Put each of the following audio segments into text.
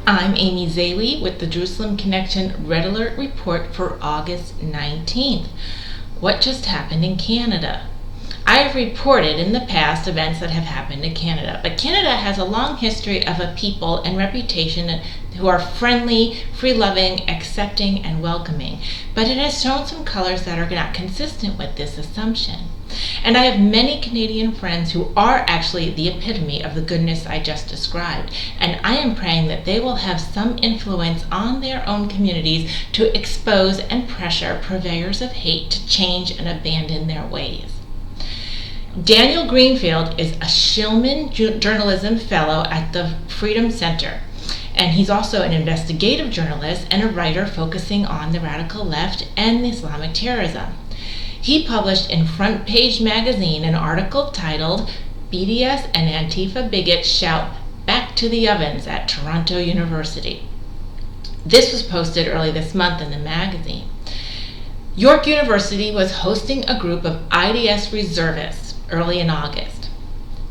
I'm Amy Zawi with the Jerusalem Connection Red Alert Report for August 19th. What just happened in Canada? I have reported in the past events that have happened in Canada, but Canada has a long history of a people and reputation who are friendly, free-loving, accepting, and welcoming, but it has shown some colors that are not consistent with this assumption. And I have many Canadian friends who are actually the epitome of the goodness I just described, and I am praying that they will have some influence on their own communities to expose and pressure purveyors of hate to change and abandon their ways. Daniel Greenfield is a Shillman Journalism Fellow at the Freedom Center, and he's also an investigative journalist and a writer focusing on the radical left and Islamic terrorism. He published in Front Page magazine an article titled BDS and Antifa Bigots Shout Back to the Ovens at Toronto University. This was posted early this month in the magazine. York University was hosting a group of IDS reservists early in August.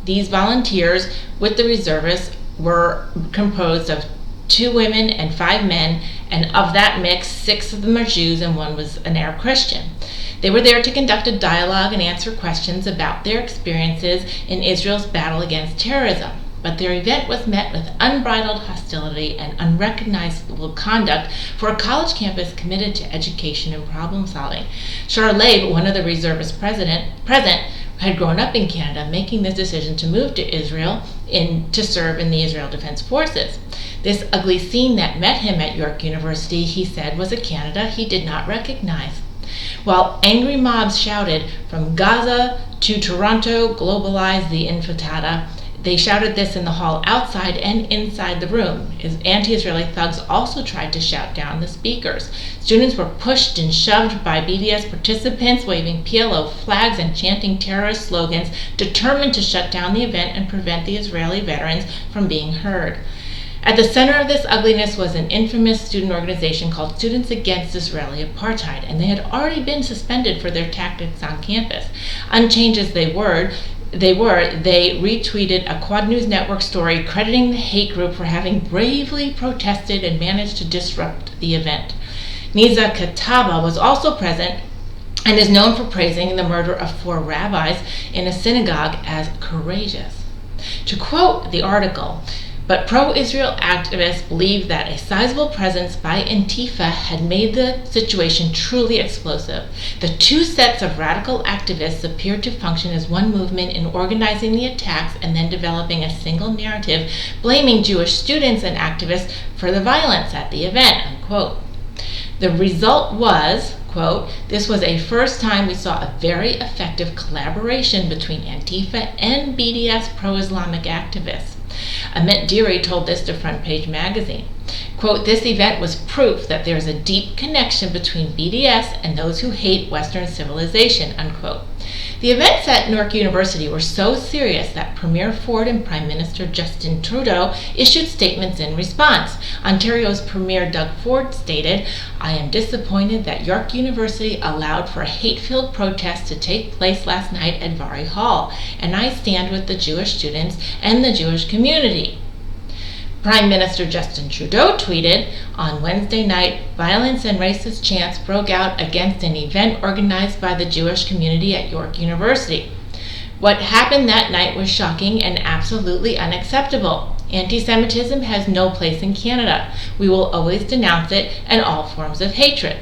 These volunteers with the reservists were composed of 2 women and 5 men, and of that mix, 6 of them are Jews and 1 was an Arab Christian. They were there to conduct a dialogue and answer questions about their experiences in Israel's battle against terrorism. But their event was met with unbridled hostility and unrecognizable conduct for a college campus committed to education and problem solving. Charlotte, one of the reservists present, had grown up in Canada, making the decision to move to Israel to serve in the Israel Defense Forces. This ugly scene that met him at York University, he said, was a Canada he did not recognize. While angry mobs shouted, "From Gaza to Toronto, globalize the intifada," they shouted this in the hall outside and inside the room. Anti-Israeli thugs also tried to shout down the speakers. Students were pushed and shoved by BDS participants, waving PLO flags and chanting terrorist slogans, determined to shut down the event and prevent the Israeli veterans from being heard. At the center of this ugliness was an infamous student organization called Students Against Israeli Apartheid, and they had already been suspended for their tactics on campus. Unchanged as they retweeted a Quad News Network story crediting the hate group for having bravely protested and managed to disrupt the event. Niza Kataba was also present and is known for praising the murder of 4 rabbis in a synagogue as courageous. To quote the article, but pro-Israel activists believe that a sizable presence by Antifa had made the situation truly explosive. The 2 sets of radical activists appeared to function as one movement in organizing the attacks and then developing a single narrative, blaming Jewish students and activists for the violence at the event, unquote. The result was, quote, "This was a first time we saw a very effective collaboration between Antifa and BDS pro-Islamic activists." Amit Deary told this to Front Page magazine. Quote, "This event was proof that there is a deep connection between BDS and those who hate Western civilization," unquote. The events at York University were so serious that Premier Ford and Prime Minister Justin Trudeau issued statements in response. Ontario's Premier Doug Ford stated, "I am disappointed that York University allowed for a hate-filled protest to take place last night at Vary Hall, and I stand with the Jewish students and the Jewish community." Prime Minister Justin Trudeau tweeted, "On Wednesday night, violence and racist chants broke out against an event organized by the Jewish community at York University. What happened that night was shocking and absolutely unacceptable. Anti-Semitism has no place in Canada. We will always denounce it and all forms of hatred."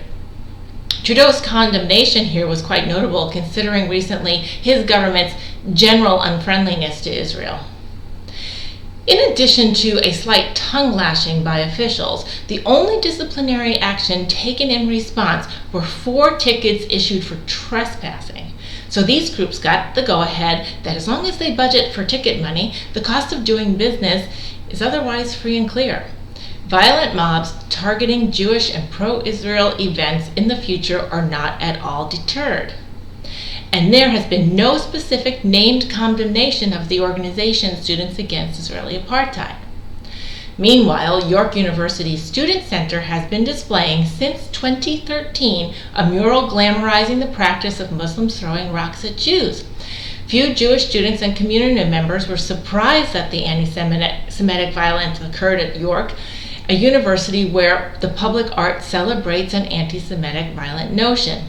Trudeau's condemnation here was quite notable, considering recently his government's general unfriendliness to Israel. In addition to a slight tongue-lashing by officials, the only disciplinary action taken in response were 4 tickets issued for trespassing. So these groups got the go-ahead that as long as they budget for ticket money, the cost of doing business is otherwise free and clear. Violent mobs targeting Jewish and pro-Israel events in the future are not at all deterred. And there has been no specific named condemnation of the organization Students Against Israeli Apartheid. Meanwhile, York University's Student Center has been displaying since 2013 a mural glamorizing the practice of Muslims throwing rocks at Jews. Few Jewish students and community members were surprised that the anti-Semitic violence occurred at York, a university where the public art celebrates an anti-Semitic violent notion.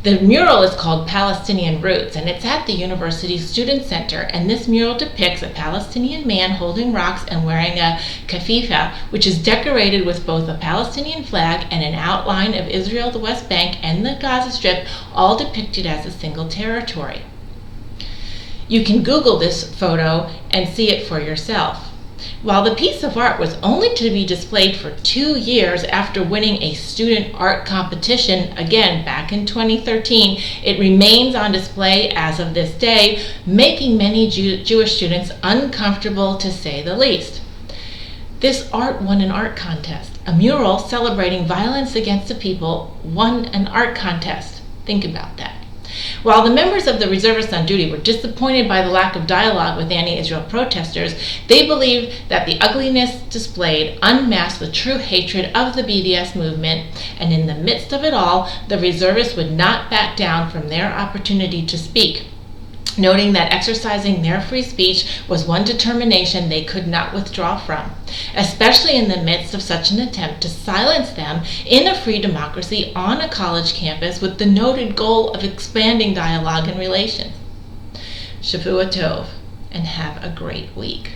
The mural is called Palestinian Roots, and it's at the university's student center, and this mural depicts a Palestinian man holding rocks and wearing a kafifa, which is decorated with both a Palestinian flag and an outline of Israel, the West Bank, and the Gaza Strip, all depicted as a single territory. You can Google this photo and see it for yourself. While the piece of art was only to be displayed for 2 years after winning a student art competition, again back in 2013, it remains on display as of this day, making many Jewish students uncomfortable to say the least. This art won an art contest. A mural celebrating violence against the people won an art contest. Think about that. While the members of the Reservists on duty were disappointed by the lack of dialogue with anti-Israel protesters, they believed that the ugliness displayed unmasked the true hatred of the BDS movement, and in the midst of it all, the Reservists would not back down from their opportunity to speak, noting that exercising their free speech was one determination they could not withdraw from, especially in the midst of such an attempt to silence them in a free democracy on a college campus with the noted goal of expanding dialogue and relations. Shavua Tov, and have a great week.